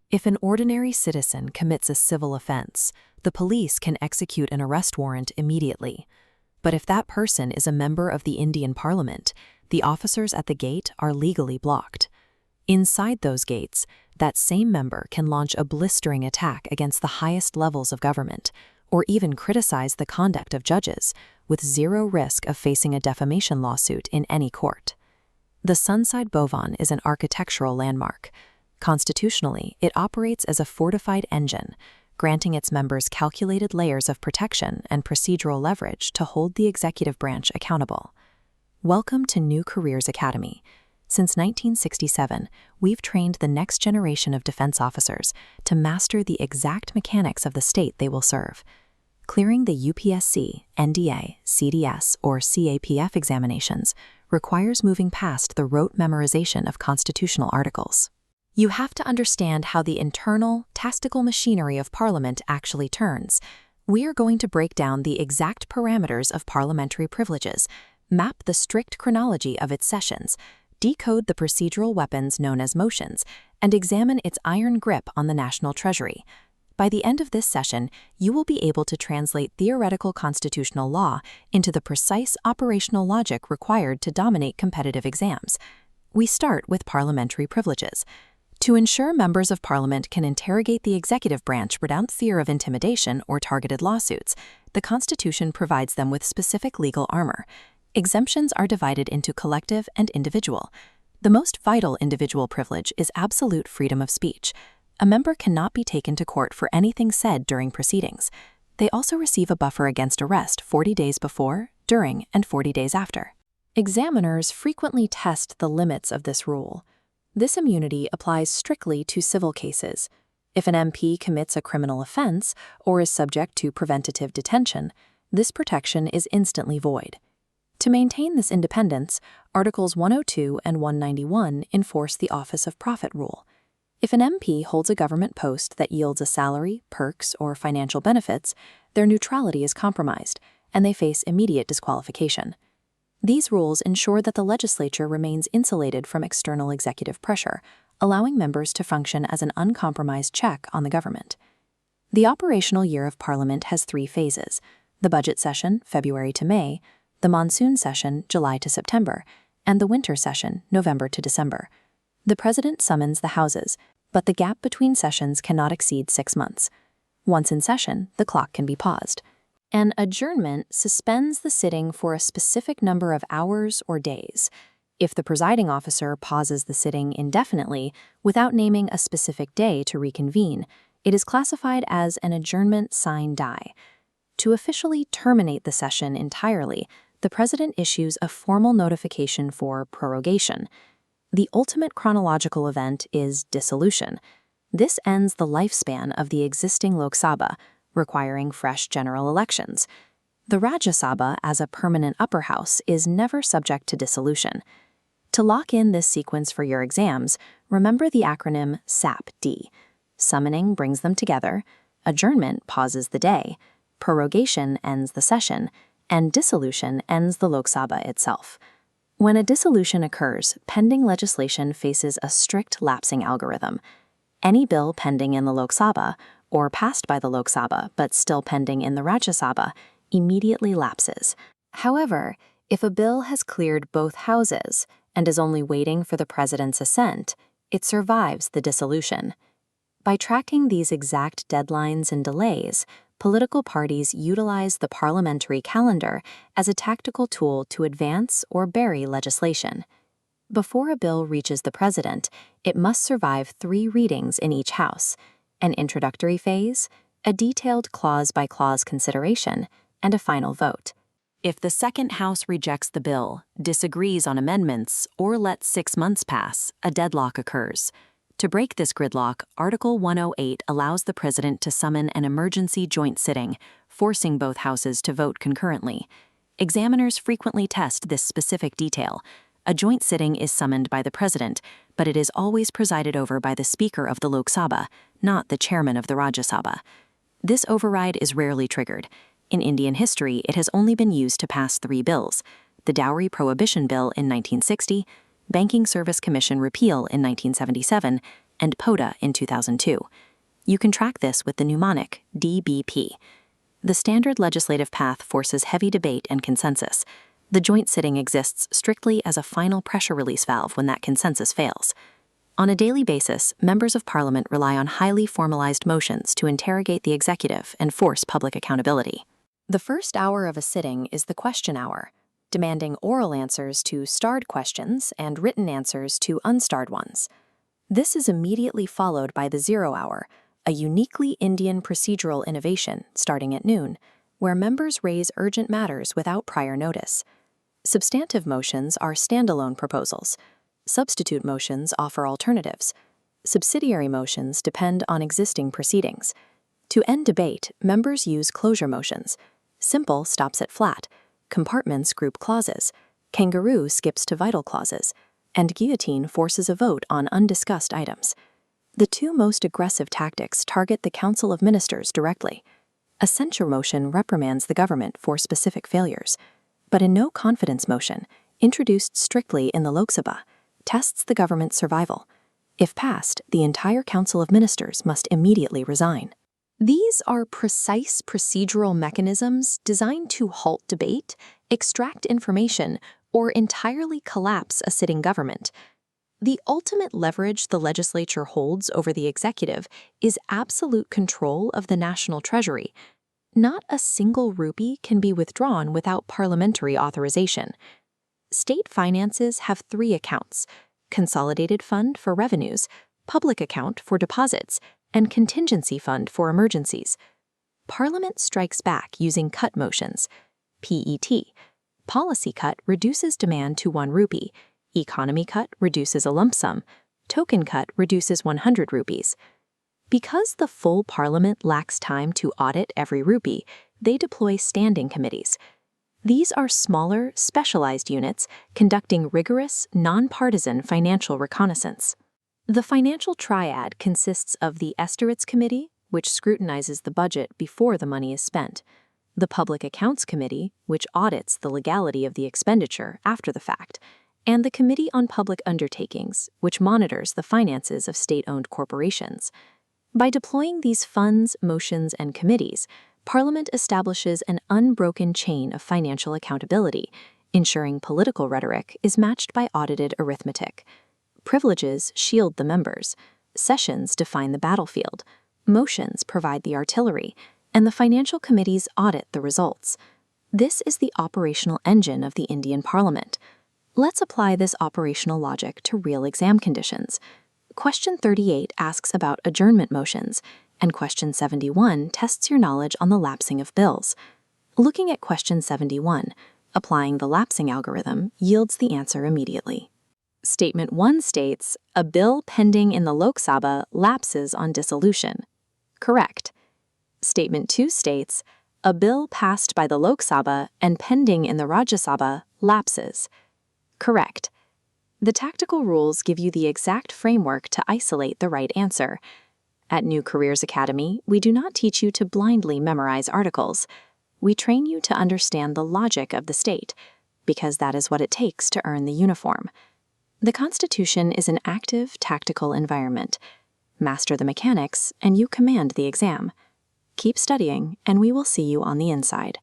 If an ordinary citizen commits a civil offense, the police can execute an arrest warrant immediately. But if that person is a member of the Indian Parliament, the officers at the gate are legally blocked. Inside those gates, that same member can launch a blistering attack against the highest levels of government, or even criticize the conduct of judges, with zero risk of facing a defamation lawsuit in any court. The Sunside Bhavan is an architectural landmark. Constitutionally, it operates as a fortified engine, granting its members calculated layers of protection and procedural leverage to hold the executive branch accountable. Welcome to New Careers Academy. Since 1967, we've trained the next generation of defense officers to master the exact mechanics of the state they will serve. Clearing the UPSC, NDA, CDS, or CAPF examinations requires moving past the rote memorization of constitutional articles. You have to understand how the internal, tactical machinery of Parliament actually turns. We are going to break down the exact parameters of parliamentary privileges, map the strict chronology of its sessions, decode the procedural weapons known as motions, and examine its iron grip on the national treasury. By the end of this session, you will be able to translate theoretical constitutional law into the precise operational logic required to dominate competitive exams. We start with parliamentary privileges. To ensure members of Parliament can interrogate the executive branch without fear of intimidation or targeted lawsuits, the Constitution provides them with specific legal armor. Exemptions are divided into collective and individual. The most vital individual privilege is absolute freedom of speech. A member cannot be taken to court for anything said during proceedings. They also receive a buffer against arrest 40 days before, during, and 40 days after. Examiners frequently test the limits of this rule. This immunity applies strictly to civil cases. If an MP commits a criminal offense or is subject to preventative detention, this protection is instantly void. To maintain this independence, Articles 102 and 191 enforce the Office of Profit rule. If an MP holds a government post that yields a salary, perks, or financial benefits, their neutrality is compromised, and they face immediate disqualification. These rules ensure that the legislature remains insulated from external executive pressure, allowing members to function as an uncompromised check on the government. The operational year of Parliament has 3 phases: the budget session, February to May, the monsoon session, July to September, and the winter session, November to December. The President summons the Houses, but the gap between sessions cannot exceed 6 months. Once in session, the clock can be paused. An adjournment suspends the sitting for a specific number of hours or days. If the presiding officer pauses the sitting indefinitely without naming a specific day to reconvene, it is classified as an adjournment sine die. To officially terminate the session entirely, the President issues a formal notification for prorogation. The ultimate chronological event is dissolution. This ends the lifespan of the existing Lok Sabha, requiring fresh general elections. The Rajya Sabha, as a permanent upper house, is never subject to dissolution. To lock in this sequence for your exams, remember the acronym SAP-D. Summoning brings them together, adjournment pauses the day, prorogation ends the session, and dissolution ends the Lok Sabha itself. When a dissolution occurs, pending legislation faces a strict lapsing algorithm. Any bill pending in the Lok Sabha, or passed by the Lok Sabha but still pending in the Rajya Sabha, immediately lapses. However, if a bill has cleared both houses and is only waiting for the President's assent, it survives the dissolution. By tracking these exact deadlines and delays, political parties utilize the parliamentary calendar as a tactical tool to advance or bury legislation. Before a bill reaches the President, it must survive 3 readings in each house: an introductory phase, a detailed clause-by-clause consideration, and a final vote. If the second house rejects the bill, disagrees on amendments, or lets 6 months pass, a deadlock occurs. To break this gridlock, Article 108 allows the President to summon an emergency joint sitting, forcing both houses to vote concurrently. Examiners frequently test this specific detail. A joint sitting is summoned by the President, but it is always presided over by the Speaker of the Lok Sabha, not the Chairman of the Rajya Sabha. This override is rarely triggered. In Indian history, it has only been used to pass 3 bills: the Dowry Prohibition Bill in 1960, Banking Service Commission repeal in 1977, and POTA in 2002. You can track this with the mnemonic DBP. The standard legislative path forces heavy debate and consensus. The joint sitting exists strictly as a final pressure release valve when that consensus fails. On a daily basis, members of Parliament rely on highly formalized motions to interrogate the executive and force public accountability. The first hour of a sitting is the question hour, demanding oral answers to starred questions and written answers to unstarred ones. This is immediately followed by the 0 hour, a uniquely Indian procedural innovation starting at noon, where members raise urgent matters without prior notice. Substantive motions are standalone proposals. Substitute motions offer alternatives. Subsidiary motions depend on existing proceedings. To end debate, members use closure motions. Simple stops at flat. Compartments group clauses. Kangaroo skips to vital clauses. And guillotine forces a vote on undiscussed items. The two most aggressive tactics target the Council of Ministers directly. A censure motion reprimands the government for specific failures. But a no-confidence motion, introduced strictly in the Lok Sabha, tests the government's survival. If passed, the entire Council of Ministers must immediately resign. These are precise procedural mechanisms designed to halt debate, extract information, or entirely collapse a sitting government. The ultimate leverage the legislature holds over the executive is absolute control of the national treasury. Not a single rupee can be withdrawn without parliamentary authorization. State finances have 3 accounts: Consolidated Fund for Revenues, Public Account for Deposits, and Contingency Fund for Emergencies. Parliament strikes back using cut motions. PET. Policy cut reduces demand to 1 rupee. Economy cut reduces a lump sum. Token cut reduces 100 rupees. Because the full Parliament lacks time to audit every rupee, they deploy standing committees. These are smaller, specialized units conducting rigorous, nonpartisan financial reconnaissance. The financial triad consists of the Estimates Committee, which scrutinizes the budget before the money is spent, the Public Accounts Committee, which audits the legality of the expenditure after the fact, and the Committee on Public Undertakings, which monitors the finances of state-owned corporations. By deploying these funds, motions, and committees, Parliament establishes an unbroken chain of financial accountability, ensuring political rhetoric is matched by audited arithmetic. Privileges shield the members, sessions define the battlefield, motions provide the artillery, and the financial committees audit the results. This is the operational engine of the Indian Parliament. Let's apply this operational logic to real exam conditions. Question 38 asks about adjournment motions, and question 71 tests your knowledge on the lapsing of bills. Looking at question 71, applying the lapsing algorithm yields the answer immediately. Statement 1 states, a bill pending in the Lok Sabha lapses on dissolution. Correct. Statement 2 states, a bill passed by the Lok Sabha and pending in the Rajya Sabha lapses. Correct. The tactical rules give you the exact framework to isolate the right answer. At New Careers Academy, we do not teach you to blindly memorize articles. We train you to understand the logic of the state, because that is what it takes to earn the uniform. The Constitution is an active, tactical environment. Master the mechanics, and you command the exam. Keep studying, and we will see you on the inside.